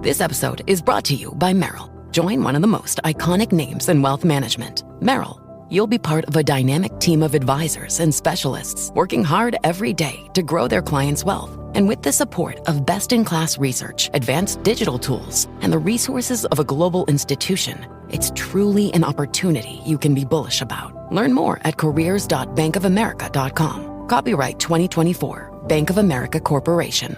This episode is brought to you by Merrill. Join one of the most iconic names in wealth management, Merrill. You'll be part of a dynamic team of advisors and specialists working hard every day to grow their clients' wealth. And with the support of best-in-class research, advanced digital tools, and the resources of a global institution, it's truly an opportunity you can be bullish about. Learn more at careers.bankofamerica.com. Copyright 2024, Bank of America Corporation.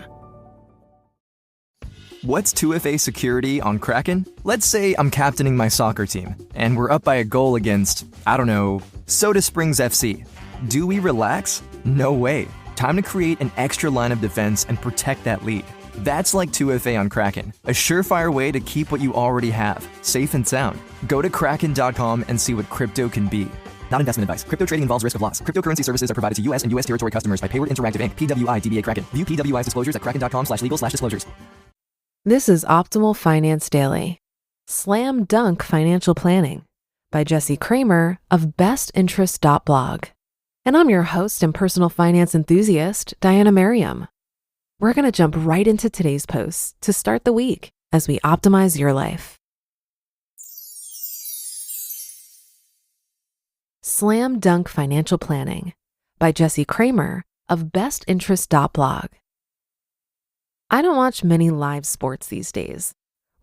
What's 2FA security on Kraken? Let's say I'm captaining my soccer team, and we're up by a goal against, Soda Springs FC. Do we relax? No way. Time to create an extra line of defense and protect that lead. That's like 2FA on Kraken, a surefire way to keep what you already have, safe and sound. Go to kraken.com and see what crypto can be. Not investment advice. Crypto trading involves risk of loss. Cryptocurrency services are provided to U.S. and U.S. territory customers by Payward Interactive Inc., PWI DBA Kraken. View PWI's disclosures at kraken.com/legal/disclosures. This is Optimal Finance Daily. Slam Dunk Financial Planning by Jesse Cramer of bestinterest.blog. And I'm your host and personal finance enthusiast, Diana Merriam. We're going to jump right into today's post to start the week as we optimize your life. Slam Dunk Financial Planning by Jesse Cramer of bestinterest.blog. I don't watch many live sports these days.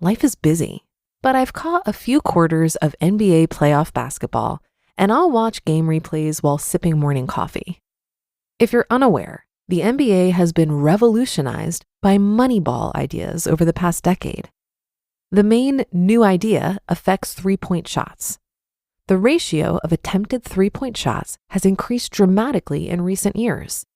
Life is busy, but I've caught a few quarters of NBA playoff basketball, and I'll watch game replays while sipping morning coffee. If you're unaware, the NBA has been revolutionized by Moneyball ideas over the past decade. The main new idea affects three-point shots. The ratio of attempted three-point shots has increased dramatically in recent years.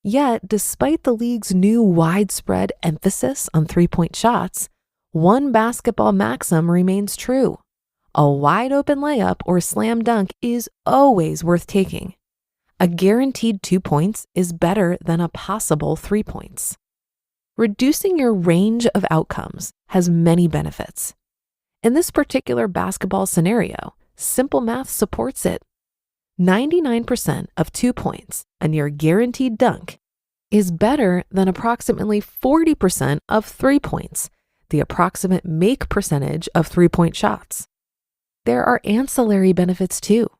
Yet, despite the league's new widespread emphasis on three-point shots, one basketball maxim remains true. A wide-open layup or slam dunk is always worth taking. A guaranteed 2 points is better than a possible 3 points. Reducing your range of outcomes has many benefits. In this particular basketball scenario, simple math supports it. 99% of 2 points, a near guaranteed dunk, is better than approximately 40% of 3 points, the approximate make percentage of three-point shots. There are ancillary benefits too.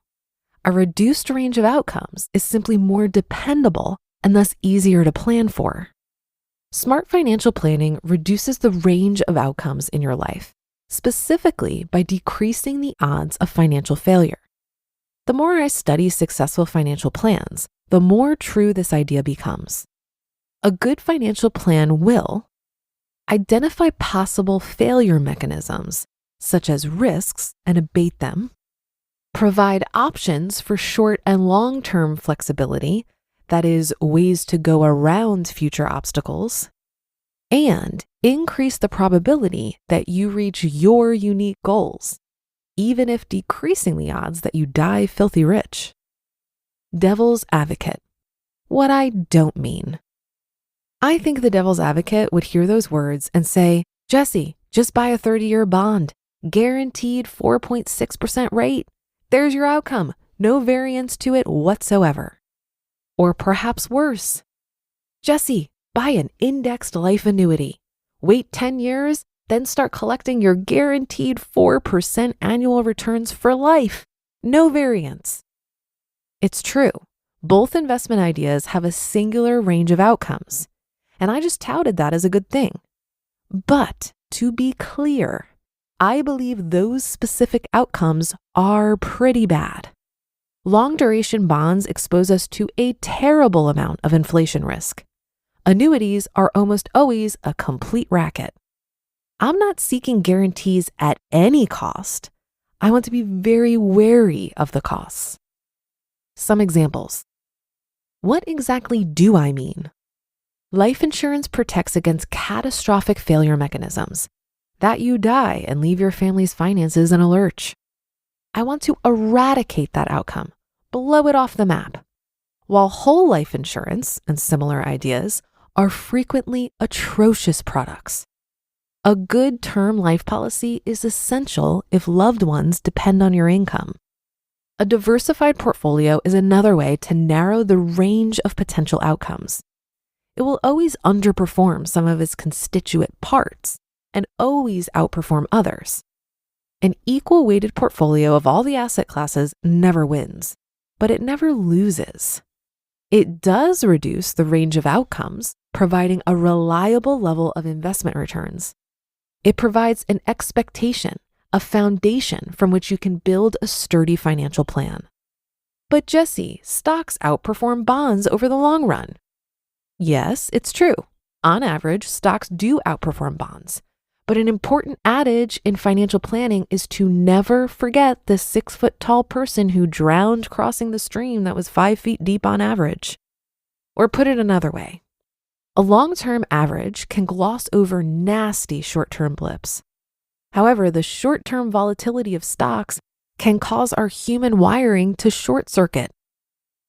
A reduced range of outcomes is simply more dependable and thus easier to plan for. Smart financial planning reduces the range of outcomes in your life, specifically by decreasing the odds of financial failure. The more I study successful financial plans, the more true this idea becomes. A good financial plan will identify possible failure mechanisms, such as risks, and abate them, provide options for short and long-term flexibility, that is, ways to go around future obstacles, and increase the probability that you reach your unique goals, even if decreasing the odds that you die filthy rich. Devil's advocate. What I don't mean. I think the devil's advocate would hear those words and say, Jesse, just buy a 30-year bond, guaranteed 4.6% rate. There's your outcome, no variance to it whatsoever. Or perhaps worse, Jesse, buy an indexed life annuity. Wait 10 years, then start collecting your guaranteed 4% annual returns for life. No variance. It's true. Both investment ideas have a singular range of outcomes, and I just touted that as a good thing. But to be clear, I believe those specific outcomes are pretty bad. Long-duration bonds expose us to a terrible amount of inflation risk. Annuities are almost always a complete racket. I'm not seeking guarantees at any cost. I want to be very wary of the costs. Some examples. What exactly do I mean? Life insurance protects against catastrophic failure mechanisms, that you die and leave your family's finances in a lurch. I want to eradicate that outcome, blow it off the map. While whole life insurance and similar ideas are frequently atrocious products. A good term life policy is essential if loved ones depend on your income. A diversified portfolio is another way to narrow the range of potential outcomes. It will always underperform some of its constituent parts, and always outperform others. An equal weighted portfolio of all the asset classes never wins, but it never loses. It does reduce the range of outcomes, providing a reliable level of investment returns. It provides an expectation, a foundation from which you can build a sturdy financial plan. But Jesse, stocks outperform bonds over the long run. Yes, it's true. On average, stocks do outperform bonds. But an important adage in financial planning is to never forget the 6-foot-tall person who drowned crossing the stream that was 5 feet deep on average. Or put it another way, a long-term average can gloss over nasty short-term blips. However, the short-term volatility of stocks can cause our human wiring to short circuit.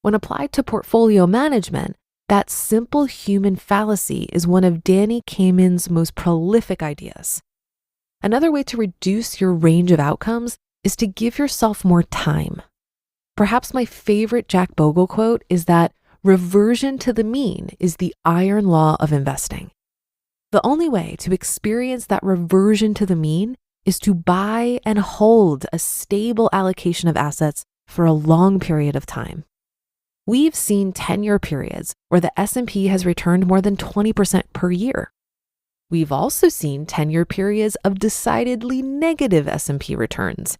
When applied to portfolio management, that simple human fallacy is one of Danny Kahneman's most prolific ideas. Another way to reduce your range of outcomes is to give yourself more time. Perhaps my favorite Jack Bogle quote is that reversion to the mean is the iron law of investing. The only way to experience that reversion to the mean is to buy and hold a stable allocation of assets for a long period of time. We've seen 10-year periods where the S&P has returned more than 20% per year. We've also seen 10-year periods of decidedly negative S&P returns.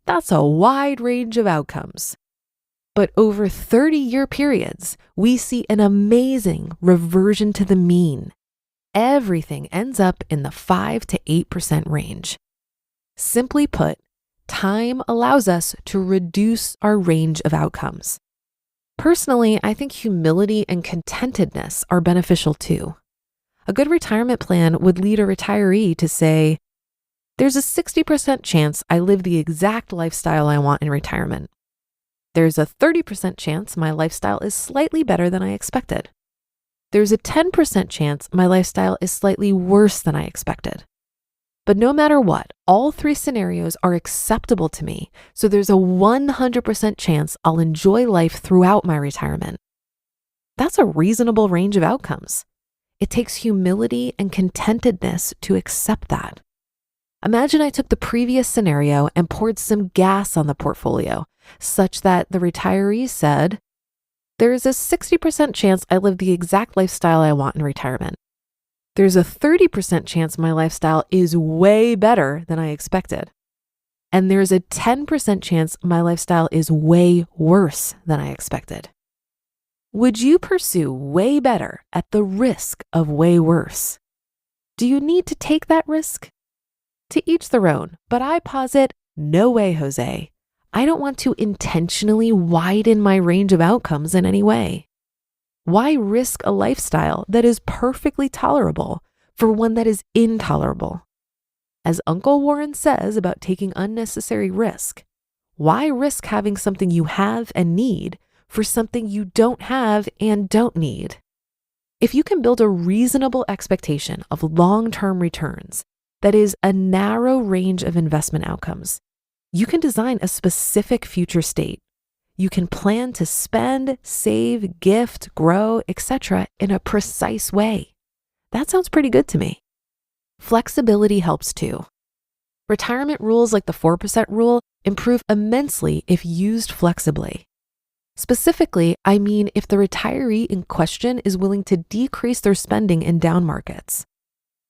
That's a wide range of outcomes. But over 30-year periods, we see an amazing reversion to the mean. Everything ends up in the 5 to 8% range. Simply put, time allows us to reduce our range of outcomes. Personally, I think humility and contentedness are beneficial too. A good retirement plan would lead a retiree to say, there's a 60% chance I live the exact lifestyle I want in retirement. There's a 30% chance my lifestyle is slightly better than I expected. There's a 10% chance my lifestyle is slightly worse than I expected. But no matter what, all 3 scenarios are acceptable to me, so there's a 100% chance I'll enjoy life throughout my retirement. That's a reasonable range of outcomes. It takes humility and contentedness to accept that. Imagine I took the previous scenario and poured some gas on the portfolio, such that the retiree said, there's a 60% chance I live the exact lifestyle I want in retirement. There's a 30% chance my lifestyle is way better than I expected. And there's a 10% chance my lifestyle is way worse than I expected. Would you pursue way better at the risk of way worse? Do you need to take that risk? To each their own, but I posit, no way, Jose. I don't want to intentionally widen my range of outcomes in any way. Why risk a lifestyle that is perfectly tolerable for one that is intolerable? As Uncle Warren says about taking unnecessary risk, why risk having something you have and need for something you don't have and don't need? If you can build a reasonable expectation of long-term returns that is a narrow range of investment outcomes, you can design a specific future state. You can plan to spend, save, gift, grow, etc. in a precise way. That sounds pretty good to me. Flexibility helps too. Retirement rules like the 4% rule improve immensely if used flexibly. Specifically, I mean if the retiree in question is willing to decrease their spending in down markets.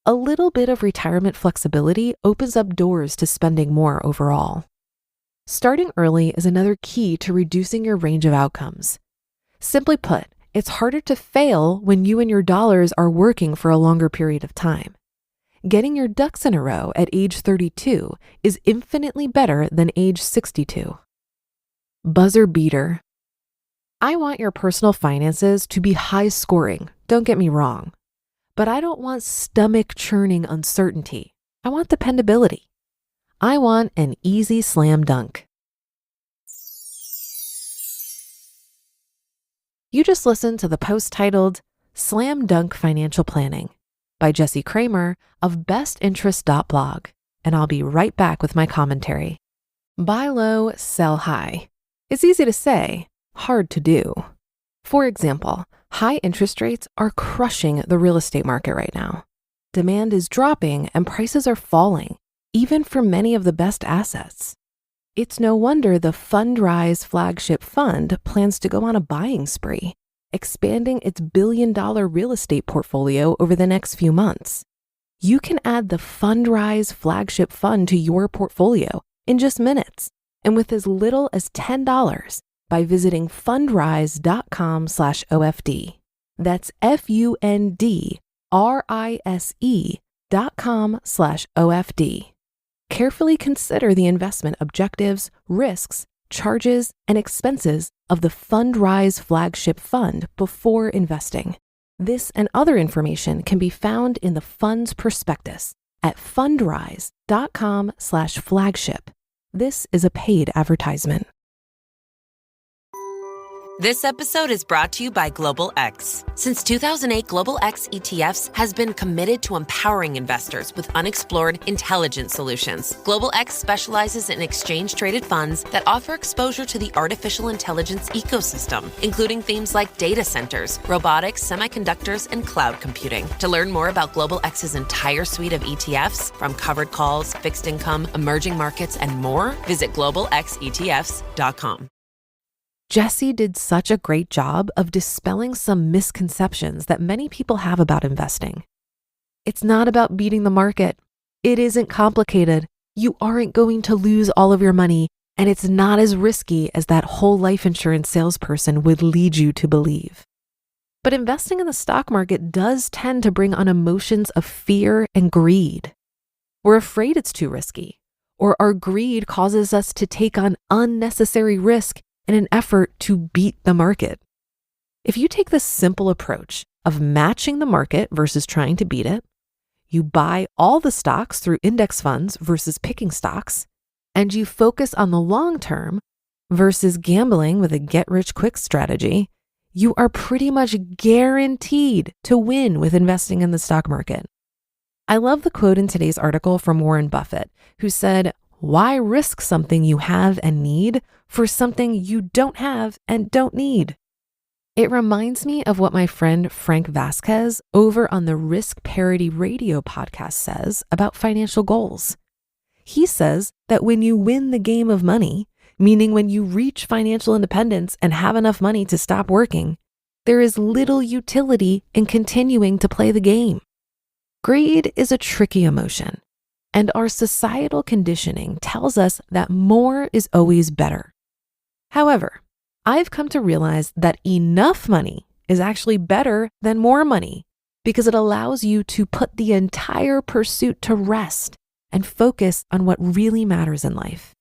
A little bit of retirement flexibility opens up doors to spending more overall. Starting early is another key to reducing your range of outcomes. Simply put, it's harder to fail when you and your dollars are working for a longer period of time. Getting your ducks in a row at age 32 is infinitely better than age 62. Buzzer beater. I want your personal finances to be high scoring, don't get me wrong. But I don't want stomach churning uncertainty. I want dependability. I want an easy slam dunk. You just listened to the post titled Slam Dunk Financial Planning by Jesse Cramer of bestinterest.blog, and I'll be right back with my commentary. Buy low, sell high. It's easy to say, hard to do. For example, high interest rates are crushing the real estate market right now. Demand is dropping and prices are falling, even for many of the best assets. It's no wonder the F.I.R.E flagship fund plans to go on a buying spree, expanding its billion-dollar real estate portfolio over the next few months. You can add the F.I.R.E flagship fund to your portfolio in just minutes and with as little as $10 by visiting fundrise.com/OFD. That's FUNDRISE.com/OFD. Carefully consider the investment objectives, risks, charges, and expenses of the F.I.R.E flagship fund before investing. This and other information can be found in the fund's prospectus at fundrise.com/flagship. This is a paid advertisement. This episode is brought to you by Global X. Since 2008, Global X ETFs has been committed to empowering investors with unexplored, intelligent solutions. Global X specializes in exchange-traded funds that offer exposure to the artificial intelligence ecosystem, including themes like data centers, robotics, semiconductors, and cloud computing. To learn more about Global X's entire suite of ETFs, from covered calls, fixed income, emerging markets, and more, visit globalxetfs.com. Jesse did such a great job of dispelling some misconceptions that many people have about investing. It's not about beating the market. It isn't complicated. You aren't going to lose all of your money, and it's not as risky as that whole life insurance salesperson would lead you to believe. But investing in the stock market does tend to bring on emotions of fear and greed. We're afraid it's too risky, or our greed causes us to take on unnecessary risk in an effort to beat the market. If you take this simple approach of matching the market versus trying to beat it, you buy all the stocks through index funds versus picking stocks, and you focus on the long term versus gambling with a get-rich-quick strategy, you are pretty much guaranteed to win with investing in the stock market. I love the quote in today's article from Warren Buffett, who said, "Why risk something you have and need for something you don't have and don't need?" It reminds me of what my friend Frank Vasquez over on the Risk Parity Radio podcast says about financial goals. He says that when you win the game of money, meaning when you reach financial independence and have enough money to stop working, there is little utility in continuing to play the game. Greed is a tricky emotion, and our societal conditioning tells us that more is always better. However, I've come to realize that enough money is actually better than more money because it allows you to put the entire pursuit to rest and focus on what really matters in life.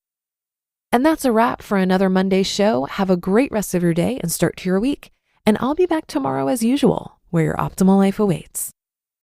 And that's a wrap for another Monday show. Have a great rest of your day and start to your week. And I'll be back tomorrow as usual, where your optimal life awaits.